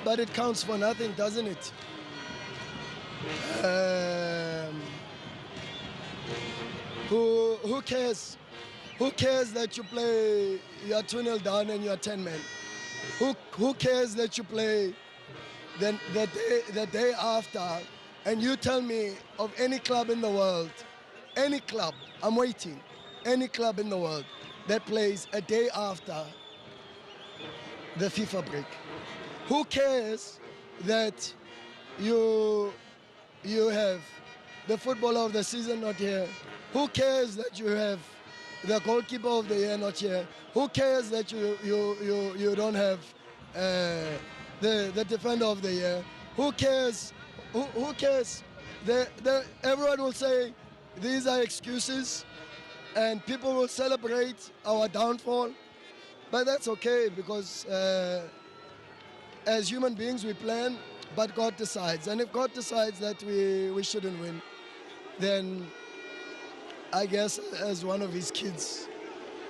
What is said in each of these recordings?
but it counts for nothing, doesn't it? Who cares? Who cares that you play, you're 2-0 down and you're 10 men? Who cares that you play the day after and you tell me of any club in the world, any club, I'm waiting, any club in the world that plays a day after the FIFA break? Who cares that you have the footballer of the season not here? Who cares that you have the goalkeeper of the year not here? Who cares that you don't have the defender of the year? Who cares? Who cares? Everyone will say these are excuses, and people will celebrate our downfall. But that's okay, because as human beings we plan, but God decides. And if God decides that we shouldn't win, then I guess as one of his kids,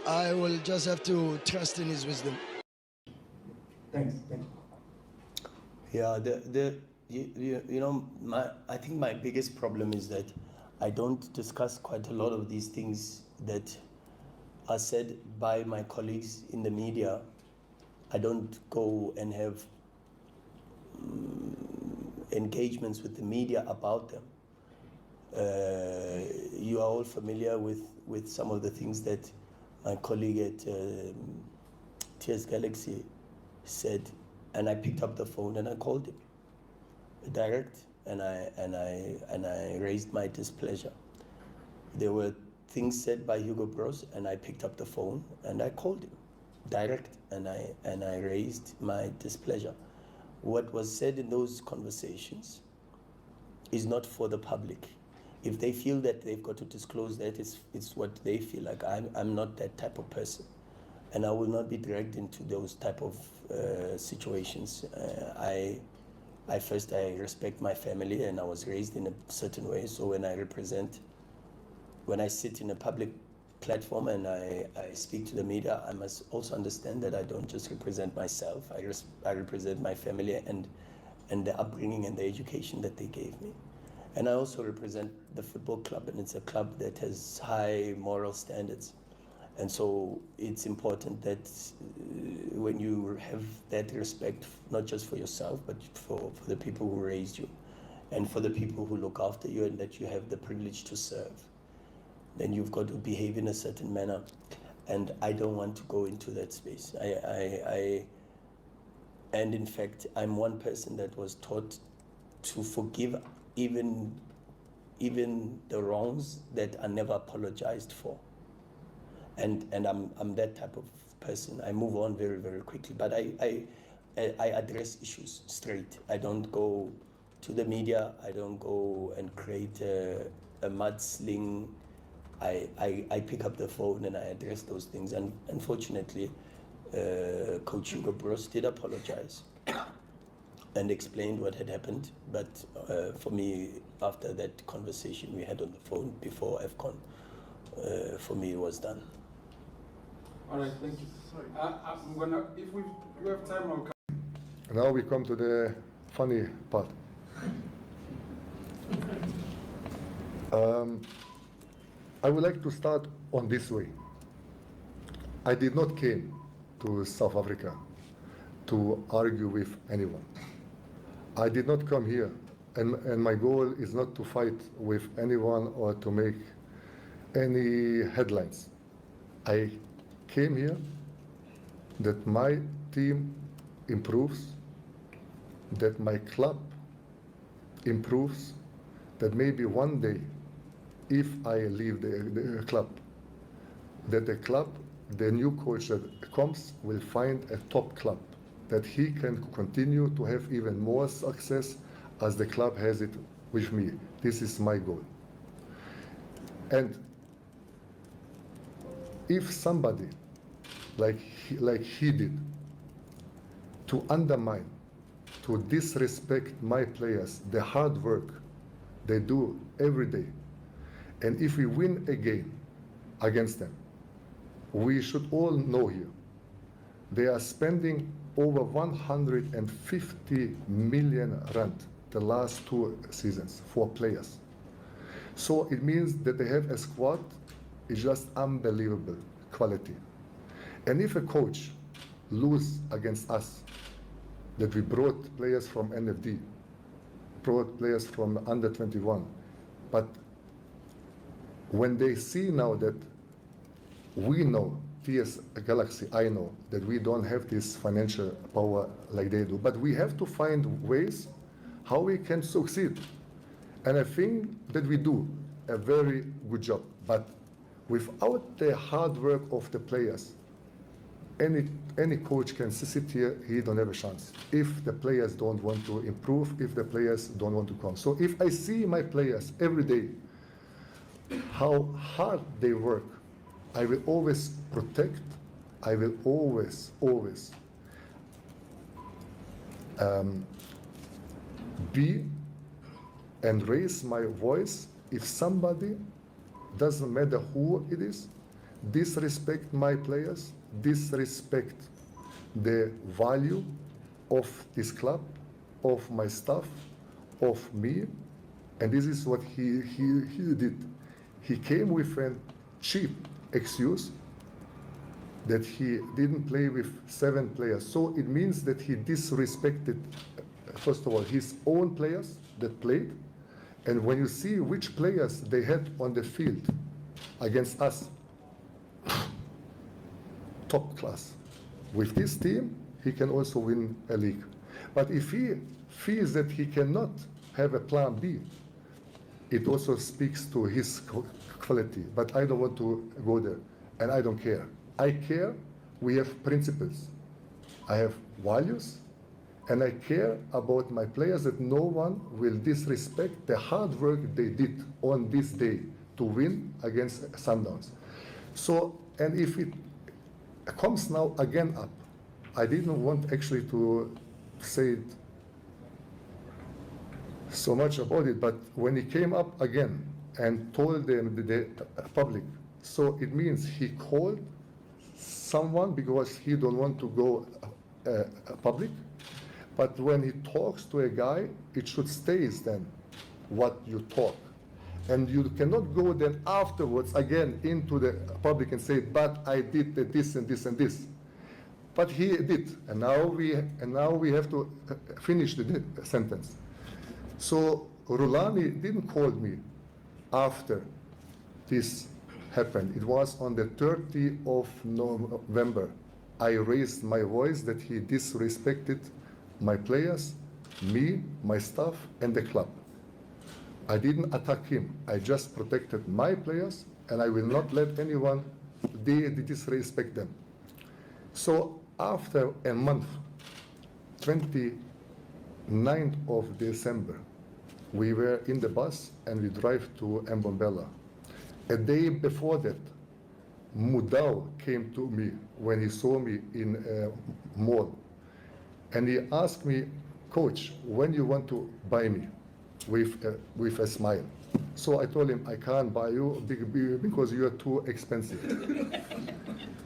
I will just have to trust in his wisdom. Thanks. Yeah, I think my biggest problem is that I don't discuss quite a lot of these things that are said by my colleagues in the media. I don't go and have engagements with the media about them. You are all familiar with some of the things that my colleague at TS Galaxy said, and I picked up the phone and I called him direct, and I raised my displeasure. There were things said by Hugo Bros, and I picked up the phone and I called him direct, and I raised my displeasure. What was said in those conversations is not for the public. If they feel that they've got to disclose that, it's what they feel like. I'm not that type of person, and I will not be dragged into those type of situations. I respect my family, and I was raised in a certain way. So when I sit in a public platform and I speak to the media, I must also understand that I don't just represent myself. I represent my family and the upbringing and the education that they gave me. And I also represent the football club, and it's a club that has high moral standards. And so it's important that when you have that respect, not just for yourself, but for the people who raised you and for the people who look after you, and that you have the privilege to serve, then you've got to behave in a certain manner. And I don't want to go into that space. And in fact, I'm one person that was taught to forgive even the wrongs that are never apologized for. And I'm that type of person. I move on very, very quickly, but I address issues straight. I don't go to the media. I don't go and create a mudsling. I pick up the phone and I address those things. And unfortunately, Coach Hugo Bros did apologize and explained what had happened. But for me, after that conversation we had on the phone before AFCON, for me it was done. All right, thank you. Sorry. If we have time, I'll come. Now we come to the funny part. I would like to start on this way. I did not came to South Africa to argue with anyone. I did not come here, and my goal is not to fight with anyone or to make any headlines. I came here that my team improves, that my club improves, that maybe one day, if I leave the club, that the club, the new coach that comes, will find a top club, that he can continue to have even more success as the club has it with me. This is my goal. And if somebody, like he did, to undermine, to disrespect my players, the hard work they do every day, and if we win a game against them, we should all know here, they are spending over 150 million rand the last 2 seasons for players. So it means that they have a squad is just unbelievable quality. And if a coach lose against us, that we brought players from NFD, brought players from under 21, but when they see now that we know, TS Galaxy, I know that we don't have this financial power like they do, but we have to find ways how we can succeed. And I think that we do a very good job. But without the hard work of the players, any coach can sit here, he don't have a chance. If the players don't want to improve, if the players don't want to come. So if I see my players every day, how hard they work, I will always protect, I will always be and raise my voice if somebody, doesn't matter who it is, disrespect my players, disrespect the value of this club, of my staff, of me, and this is what he did. He came with a cheap excuse that he didn't play with 7 players. So it means that he disrespected, first of all, his own players that played. And when you see which players they had on the field against us, top class. With this team, he can also win a league. But if he feels that he cannot have a plan B, it also speaks to his quality. But I don't want to go there, and I don't care. I care, we have principles. I have values, and I care about my players that no one will disrespect the hard work they did on this day to win against Sundowns. So, and if it comes now again up, I didn't want actually to say it so much about it, but when he came up again and told them the public, so it means he called someone because he don't want to go public. But when he talks to a guy, it should stay then what you talk. And you cannot go then afterwards again into the public and say, but I did this and this and this. But he did, and now we have to finish the sentence. So Rhulani didn't call me after this happened. It was on the 30th of November. I raised my voice that he disrespected my players, me, my staff, and the club. I didn't attack him. I just protected my players, and I will not let anyone disrespect them. So after a month, 29th of December, we were in the bus and we drive to Mbombela. A day before that, Mudau came to me when he saw me in a mall. And he asked me, Coach, when you want to buy me? With a smile. So I told him, I can't buy you because you are too expensive.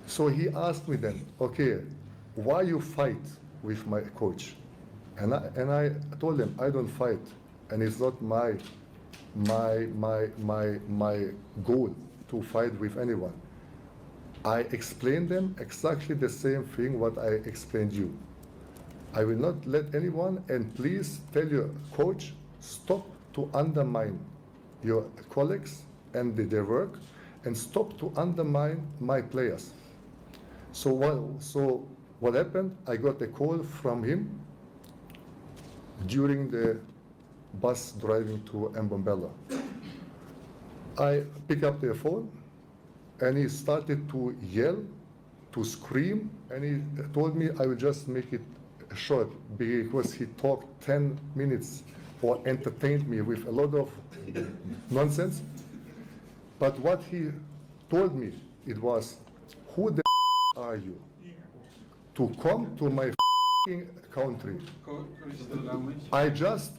So he asked me then, okay, why you fight with my coach? And I told him, I don't fight, and it's not my goal to fight with anyone. I explained them exactly the same thing what I explained you. I will not let anyone, and please tell your coach, stop to undermine your colleagues and their work, and stop to undermine my players. So what happened? I got a call from him during the bus driving to Mbombela. I picked up the phone, and he started to yell, to scream, and he told me I will just make it short because he talked 10 minutes or entertained me with a lot of nonsense. But what he told me, it was, who the are you to come to my country? I just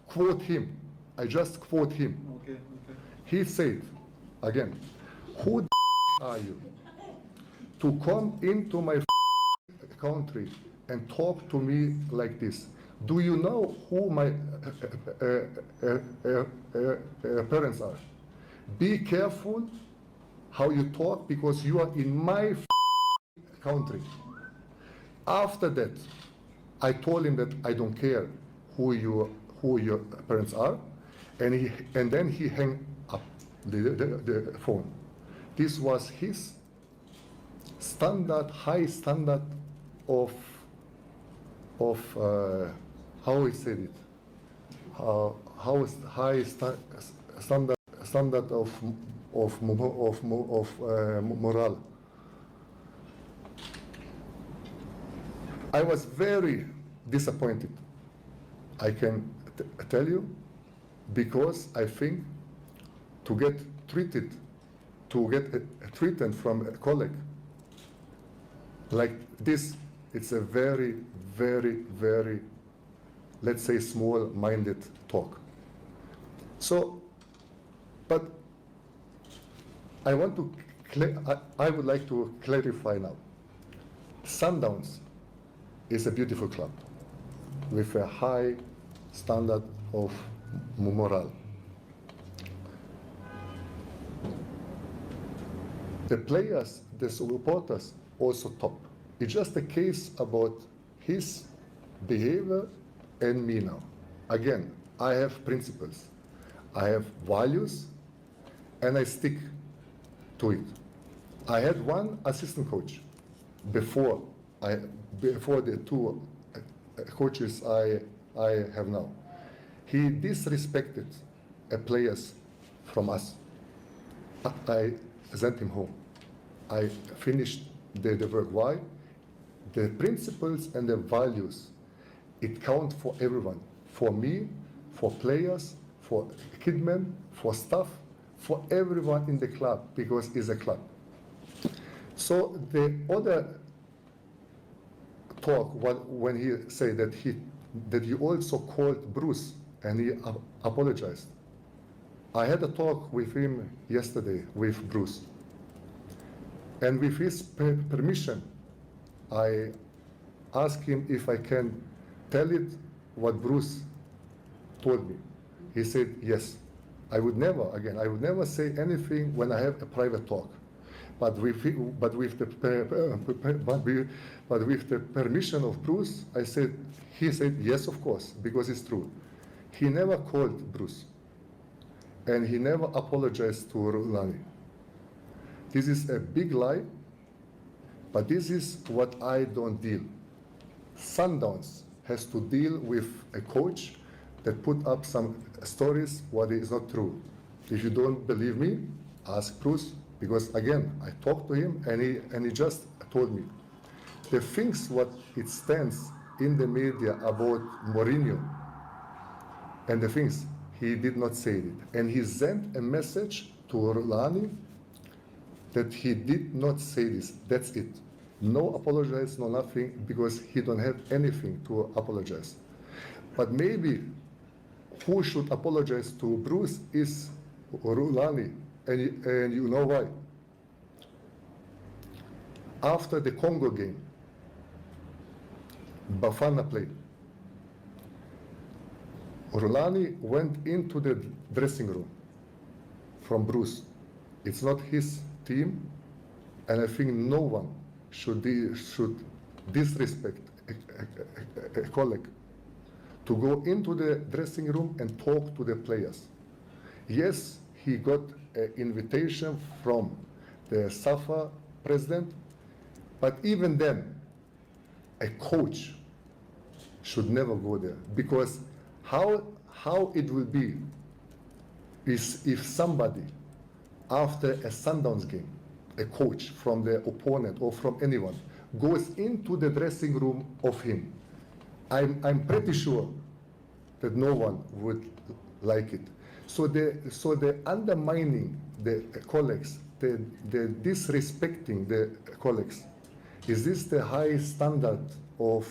quote him. Okay. He said, again, who the are you to come into my country and talk to me like this. Do you know who my parents are? Be careful how you talk because you are in my country. After that, I told him that I don't care who your parents are, and then he hung up the phone. This was his standard, high standard of how he said it, how is high standard of morale. I was very disappointed. I can tell you, because I think to get a treatment from a colleague like this, it's a very, very, very, let's say, small-minded talk. So, but I would like to clarify now. Sundowns is a beautiful club with a high standard of morale. The players, the supporters, also top. It's just a case about his behavior and me now. Again, I have principles, I have values, and I stick to it. I had one assistant coach before the two coaches I have now. He disrespected players from us. I sent him home. I finished the work. Why? The principles and the values, it counts for everyone. For me, for players, for kidmen, for staff, for everyone in the club, because it's a club. So the other talk, when he said that he also called Bruce and he apologized. I had a talk with him yesterday, with Bruce. And with his permission, I asked him if I can tell it what Bruce told me. He said, yes. I would never say anything when I have a private talk. But with the permission of Bruce, he said, yes, of course, because it's true. He never called Bruce. And he never apologized to Rhulani. This is a big lie, but this is what I don't deal. Sundowns has to deal with a coach that put up some stories what is not true. If you don't believe me, ask Bruce, because again, I talked to him and he just told me. The things what it stands in the media about Mourinho and the things, he did not say it. And he sent a message to Rhulani that he did not say this. That's it. No apologize, no nothing, because he don't have anything to apologize. But maybe who should apologize to Bruce is Rhulani, and you know why? After the Congo game, Bafana played. Rhulani went into the dressing room from Bruce. It's not his team, and I think no one should disrespect a colleague to go into the dressing room and talk to the players. Yes, he got an invitation from the SAFA president, but even then, a coach should never go there, because how it will be is if somebody, after a Sundowns game, a coach from the opponent or from anyone, goes into the dressing room of him. I'm pretty sure that no one would like it. So the undermining the colleagues, the disrespecting the colleagues, is this the high standard of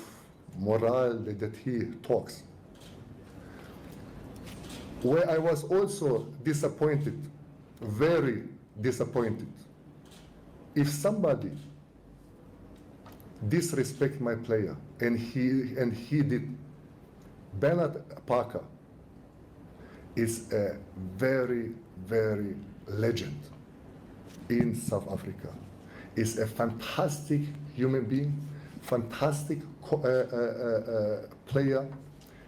morale that he talks? Where I was also disappointed, very disappointed, if somebody disrespect my player, and he did. Bernard Parker is a very, very legend in South Africa. Is a fantastic human being, fantastic player,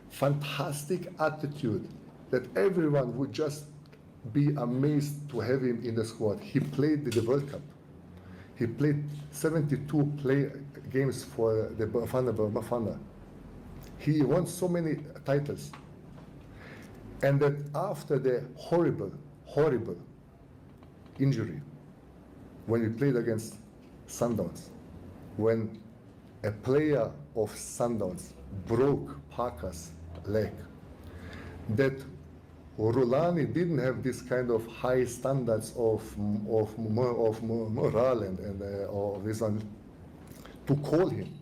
fantastic attitude that everyone would just be amazed to have him in the squad. He played the World Cup. He played 72 games for the Bafana. He won so many titles. And that after the horrible, horrible injury, when we played against Sundowns, when a player of Sundowns broke Parker's leg, that Rhulani didn't have this kind of high standards of morale and or this one, to call him,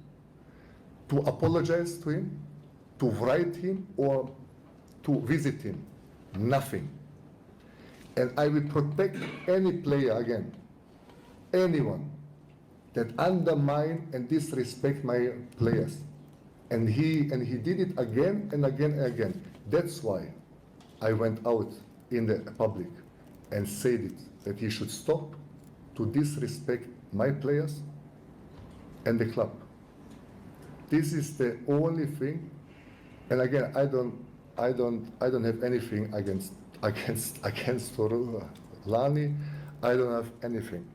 to apologize to him, to write him, or to visit him. Nothing. And I will protect any player again, anyone that undermine and disrespect my players. And he did it again and again and again. That's why I went out in the public and said it, that he should stop to disrespect my players and the club. This is the only thing. And again, I don't have anything against Rhulani. I don't have anything.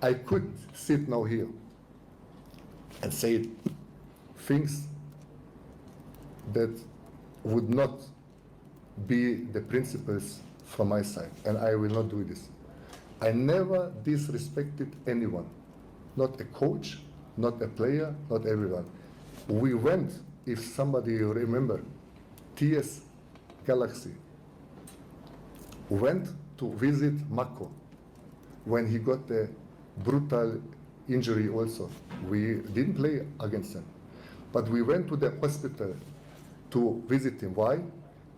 I could sit now here and say things that would not be the principles from my side, and I will not do this. I never disrespected anyone, not a coach, not a player, not everyone. We went, if somebody remember, TS Galaxy went to visit Mako when he got the brutal injury also. We didn't play against him, but we went to the hospital to visit him. Why?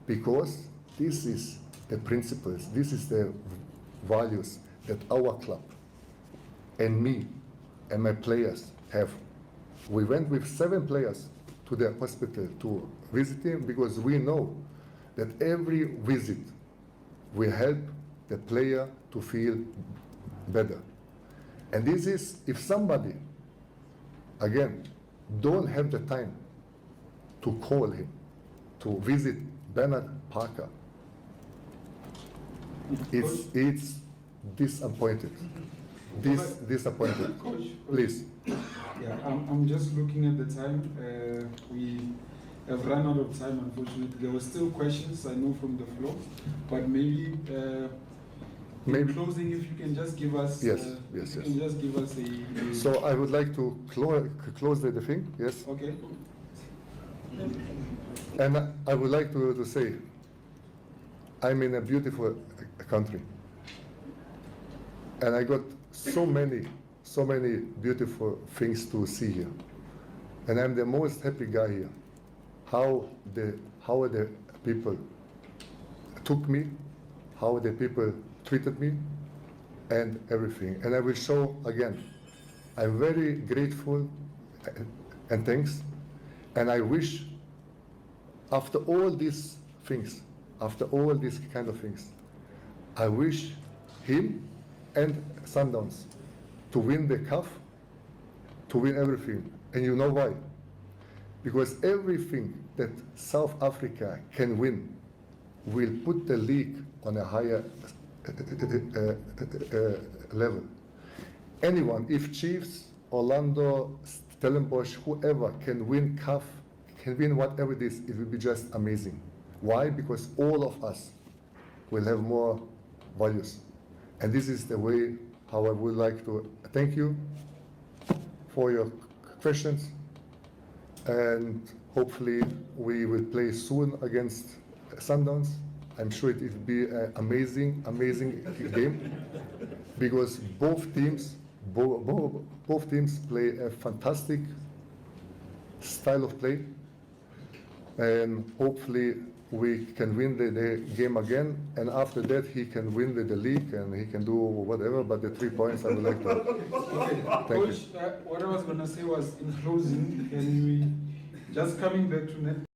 Because this is the principles, this is the values that our club and me and my players have. We went with 7 players to the hospital to visit him because we know that every visit will help the player to feel better. And this is, if somebody, again, don't have the time to call him, to visit Bernard Parker, it's disappointed. Disappointed. Coach, Please. yeah, I'm just looking at the time. We have run out of time, unfortunately. There were still questions, I know, from the floor, but maybe in closing, if you can just give us, Yes. can just give us a So I would like to close the thing, yes? okay. And I would like to say, I'm in a beautiful country. And I got so many beautiful things to see here. And I'm the most happy guy here. How the people took me, how the people treated me, and everything. And I will show again. I'm very grateful and thanks. And I wish, after all these things, after all these kind of things, I wish him and Sundowns to win the cup, to win everything. And you know why? Because everything that South Africa can win will put the league on a higher level. Anyone, if Chiefs, Orlando, Stellenbosch, whoever can win CAF, can win whatever it is, it will be just amazing. Why? Because all of us will have more values. And this is the way how I would like to thank you for your questions. And hopefully we will play soon against Sundowns. I'm sure it will be an amazing game because both teams play a fantastic style of play, and hopefully we can win the game again, and after that he can win the league and he can do whatever, but the 3 points I would like to Okay, Coach, what I was going to say was, in closing, can we Just coming back to net